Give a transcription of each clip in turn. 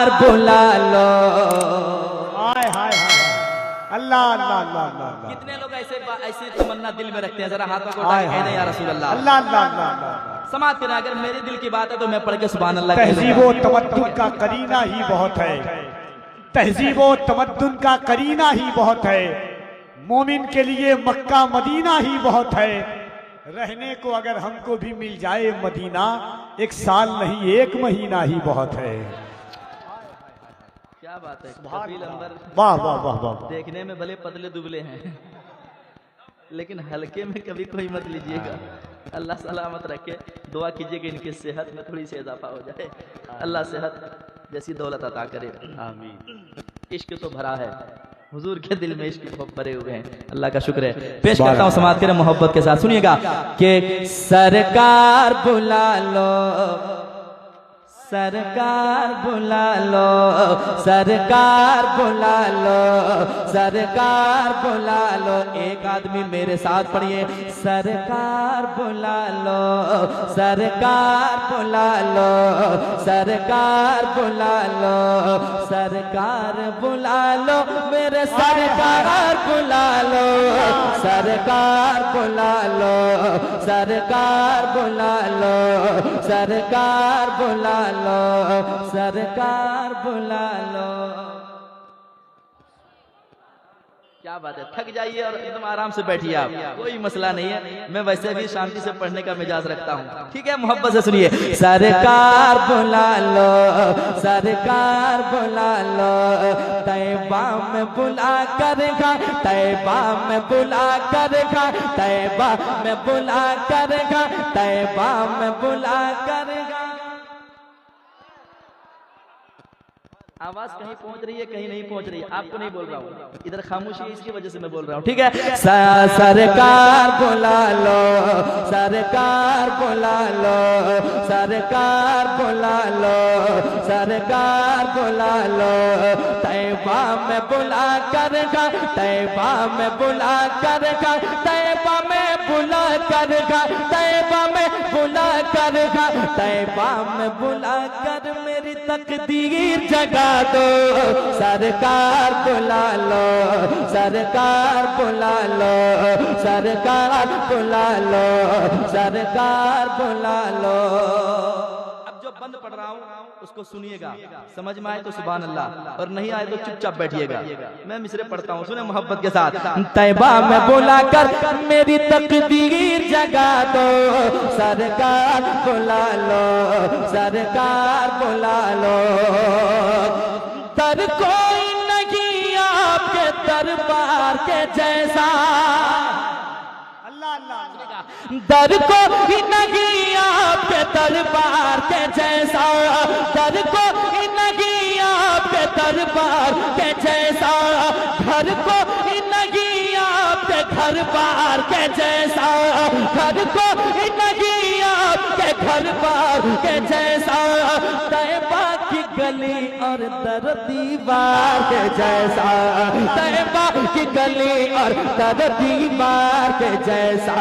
सरकार बुला लो। हाय हाय हाय, अल्लाह अल्लाह अल्लाह अल्लाह। कितने लोग ऐसी तमन्ना दिल में रखते हैं? जरा हाथों को उठा के कह दें या रसूल अल्लाह। अल्लाह अल्लाह अल्लाह। समाज करें, अगर मेरे दिल की बात है तो मैं पढ़ के सुभान अल्लाह कह दूंगा। तहजीबो तमद्दुन का करीना ही बहुत है, तहजीबो तमद्दुन का करीना ही बहुत है। मोमिन के लिए मक्का मदीना ही बहुत है। रहने को अगर हमको भी मिल जाए मदीना, 1 साल नहीं 1 महीना ही बहुत है। क्या बात है, कबील अंबर वाह वाह वाह वाह। देखने में भले पतले दुबले हैं लेकिन हल्के में कभी कोई मत लीजिएगा। अल्लाह सलामत रखे। दुआ कीजिए कि इनकी सेहत में थोड़ी सी इजाफा हो जाए। अल्लाह सेहत जैसी दौलत अता करे, आमीन। इश्क तो भरा है, हुजूर के दिल में इश्क बहुत भरे हुए हैं। अल्लाह का शुक्र है। पेश करता हूँ समात करें मोहब्बत के साथ, सुनिएगा कि सरकार बुला लो, सरकार बुला लो, सरकार बुला लो, सरकार बुला लो। एक आदमी मेरे साथ पढ़िए, सरकार बुला लो, सरकार बुला लो, सरकार बुला लो, सरकार बुला लो, मेरे सरकार बुला लो, सरकार बुला लो, सरकार बुला लो, सरकार बुला लो, सरकार बुला लो। क्या बात है, थक जाइए और एकदम आराम से बैठिए आप, कोई मसला नहीं है। मैं वैसे भी शांति से पढ़ने का मिजाज रखता हूँ, ठीक है? मोहब्बत से सुनिए, सरकार बुला लो, सरकार बुला लो, तैबा में बुला कर खा, तैबा में बुला कर खा, तैबा में बुला कर खा, तैबा में बुला कर खा। आवाज कहीं पहुंच रही है, कहीं नहीं पहुंच रही है, आपको नहीं बोल रहा हूँ, इधर खामोशी है, इसकी वजह से मैं बोल रहा हूँ, ठीक है? सरकार बुला लो, सरकार बुला लो, सरकार बुला लो, सरकार बुला लो, तैबा में बुला कर खा, तैबा में बुला कर खा, तैबा में बुला कर खा, तैबा में बुला कर खा, तैबा में बुला कर मेरी तकदीर जगा दो। सरकार बुला लो, सरकार बुला लो, सरकार बुला लो, सरकार बुला लो। अब जो बंद पढ़ रहा हूँ उसको सुनिएगा, समझ में आए तो सुभान अल्लाह, और नहीं आए तो चुपचाप बैठिएगा। मैं मिसरे पढ़ता हूँ, सुने मोहब्बत के साथ। तैबा में बुला कर मेरी तकदीर जगा दो, सरकार बुला लो, सरकार बुला लो। दर कोई नहीं आपके दरबार के जैसा, अल्लाह अल्लाह। दर कोई नहीं आपके दरबार के जैसा, दर कोई नहीं आपके दरबार के जैसा, घर को नहीं आपके घर बार के जैसा, घर को नहीं आपके घर बार के जैसा, तैबा की गली और दर दीवार के जैसा, तैबा की गली और दर दीवार के जैसा।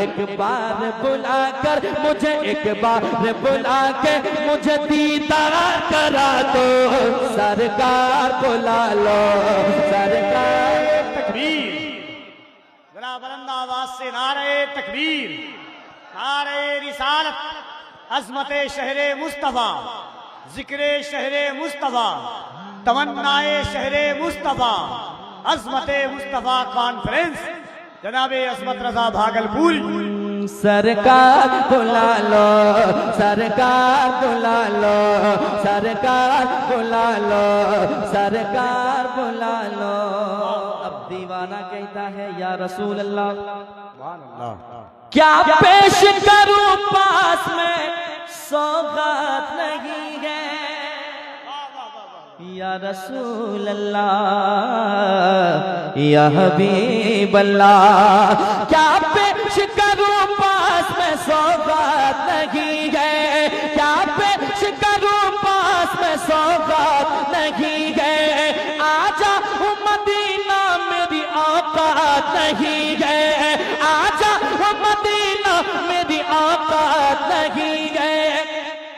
एक बार बुला कर मुझे, एक बार बुला के मुझे दीदार करा दो, सरकार बुला लो, सरकार। तकबीर, जरा बुलंद आवाज से नारे तकबीर, नारे रिसालत, अज़मते शहरे मुस्तफा, जिक्रे शहरे मुस्तफा, तमन्नाए शहरे मुस्तफा, अज़मते मुस्तफा कॉन्फ्रेंस, जनाबे अज़मत रज़ा भागलपुर। सरकार बुला लो, सरकार बुला लो, सरकार बुला लो, सरकार बुला लो। अब दीवाना कहता है या रसूल अल्लाह, क्या पेश करूं पास में सौगात नहीं है, या रसूल अल्लाह, या हबीब अल्लाह। क्या पेश करूं पास में सौगात नहीं है, क्या पेश करूं पास में सौगात नहीं है, आजा मदीना मेरी औकात नहीं है, आजा मदीना मेरी औकात नहीं है,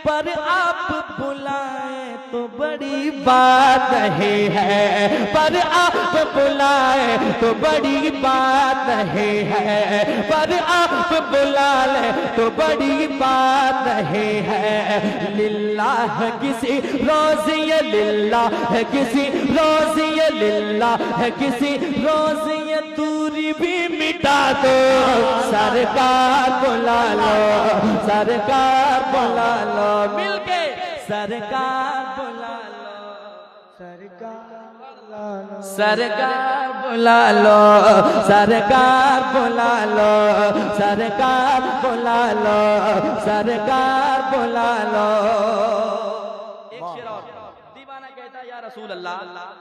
पर आप बुलाए तो तो बड़ी बात नहीं है, पर आप बुलाए तो बड़ी बात नहीं है, पर आप बुला ले तो बड़ी बात नहीं है। लिल्लाह किसी रोज़ ये लिल्लाह है, किसी रोज़ ये लिल्लाह है, किसी रोज़ ये दूरी भी मिटा दो। सरकार बुला लो, सरकार बुला लो, मिलके सरकार बुला लो, सरकार बुला लो, सरकार बुला लो, सरकार बुला लो, सरकार बुला लो। एक शेर और, दीवाना कहता है या रसूल अल्लाह,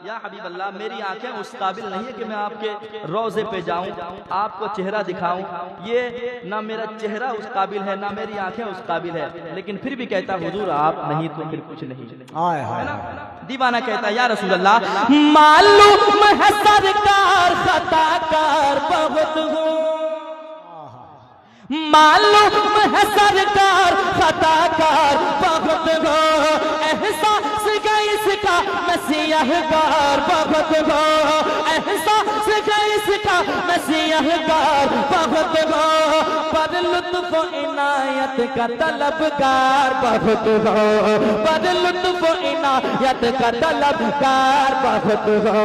या हबीब अल्लाह, मेरी आंखें उस काबिल नहीं है कि मैं आपके रोज़े पे जाऊं, आपको चेहरा दिखाऊं, ये ना मेरा चेहरा उस काबिल है, ना मेरी आंखें उस काबिल है, लेकिन फिर भी कहता हुजूर आप नहीं तो फिर कुछ नहीं, है ना। दीवाना कहता है या रसूल अल्लाह, मालूम है सरकार खताकार बहुत हो, मालूम है सरकार खताकार बहुत हो, एहसास का इसका मसीहगार बहुत हो, एहसास का इसका मसीहगार बहुत हो, पर लुत्फ इनायत का तलबगार बहुत हो, पर लुत्फ इनायत का तलबगार बहुत हो।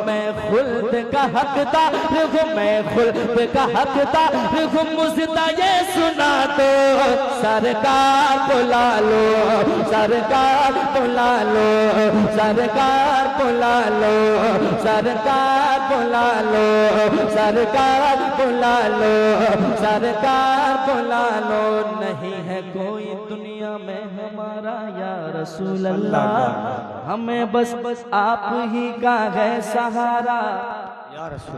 मैं खुल्द का हकदार हूँ, मैं खुल्द का हकदार हूँ, मुझे ये सुना दो। सरकार बुला लो, सरकार बुला लो, सरकार बुला लो, सरकार बुला लो, सरकार बुला लो, सरकार बुला लो। नहीं है कोई दुनिया में हमारा या रसूल अल्लाह, हमें बस बस आप ही का है सहारा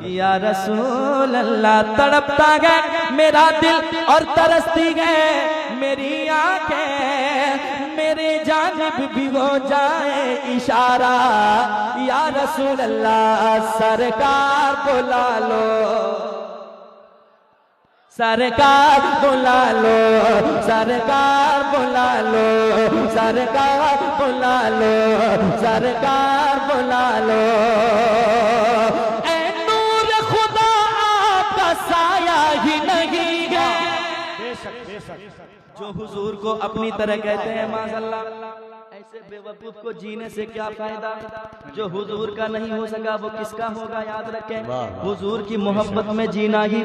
या रसूल अल्लाह। तड़पता है मेरा दिल और तरसती है मेरी आंखें, मेरे जानिब भी हो जाए इशारा या रसूल अल्लाह। सरकार बुला लो, सरकार बुला लो, सरकार बुला लो, सरकार बुला लो, सरकार बुला लो। साया ही नहीं है, जो हुजूर को अपनी तरह कहते हैं माशाअल्लाह, ऐसे बेवकूफ को जीने से क्या फायदा, जो हुजूर का नहीं हो सका वो किसका होगा। याद रखें, हुजूर की मोहब्बत में जीना ही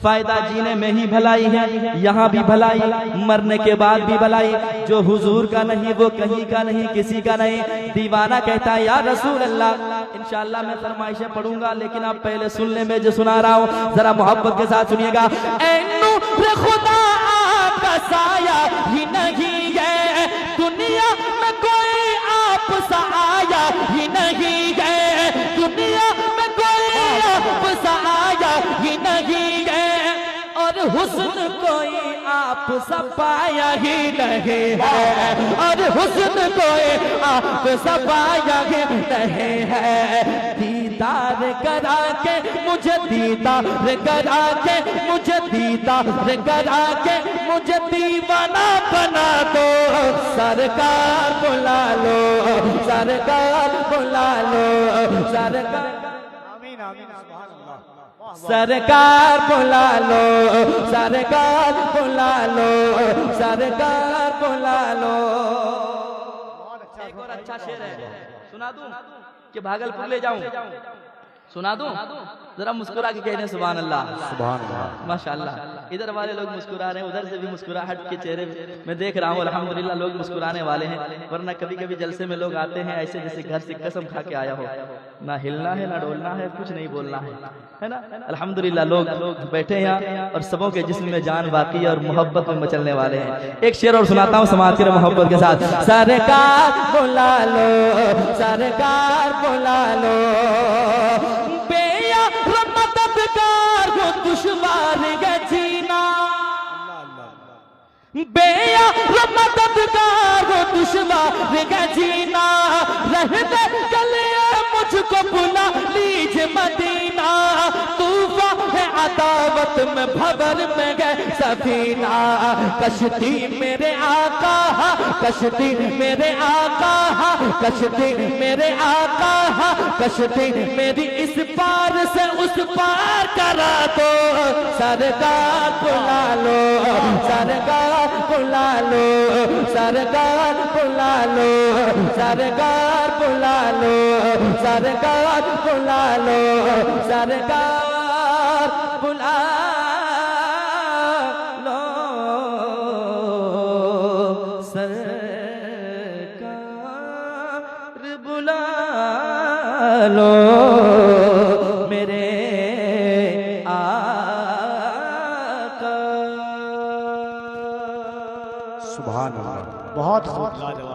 फायदा, जीने में ही भलाई है, यहाँ भी भलाई, मरने के बाद भी भलाई। जो हुजूर का नहीं वो कहीं का नहीं, किसी का नहीं। दीवाना कहता है या रसूल अल्लाह, इंशाअल्लाह मैं फरमाइशें पढ़ूंगा, लेकिन आप पहले सुनने में जो सुना रहा हूँ जरा मोहब्बत के साथ सुनिएगा। ऐ नूर खुदा आपका साया ही नहीं है, दुनिया में कोई आप सा आया ही नहीं है, दुनिया में कोई आप सा आया ही नहीं है, और हुस्न कोई आप सा पाया ही नहीं है, और हुस्न कोई आप सा पाया ही नहीं है। दीदार करा के मुझे, दीदार करा के मुझे, दीदार करा के मुझे दीवाना बना दो। सरकार बुला लो, सरकार बुला लो, सरकार, आमीन आमीन सुभान अल्लाह, सरकार बुला लो, सरकार बुला लो, सरकार बुला लो। एक और अच्छा शेर है, सुना दूं कि भागलपुर ले जाऊं, सुना दूं? जरा मुस्कुरा के कहने सुभान अल्लाह, सुभान अल्लाह, माशाअल्लाह। इधर वाले लोग मुस्कुरा रहे हैं, उधर से भी मुस्कुराहट के चेहरे में देख रहा हूँ। अल्हम्दुलिल्लाह लोग मुस्कुराने वाले हैं, वरना कभी कभी जलसे में लोग आते हैं ऐसे जैसे घर से कसम खा के आया हो, ना हिलना है ना डोलना है, कुछ नहीं बोलना है ना। अल्हम्दुलिल्लाह लोग बैठे हैं यहाँ और सबों के जिस्म में जान बाकी है और मोहब्बत में मचलने वाले हैं। एक शेर और सुनाता हूँ समाज की मोहब्बत के साथ। सरकार बुला लो, सरकार बुला लो, मददगार हो दुश्वार है जीना, बेया मददगार हो दुश्वार है जीना, रहने के लिए मुझको बुला लीजिए मदीना, तूफा है अदावत में भंवर में गए सफीना कश्ती मेरे आका, कश्ती मेरे आका, कश्ती मेरे आका, कश्ती मेरी इस पार से उस पार करा दो। सरकार बुला लो, सरकार बुला लो, सरकार बुला लो, सरकार बुला लो, सरकार बुला लो, सरकार बुला लो, सरकार बुला लो मेरे आका। सुभान अल्लाह, बहुत खूब, लाजवाब।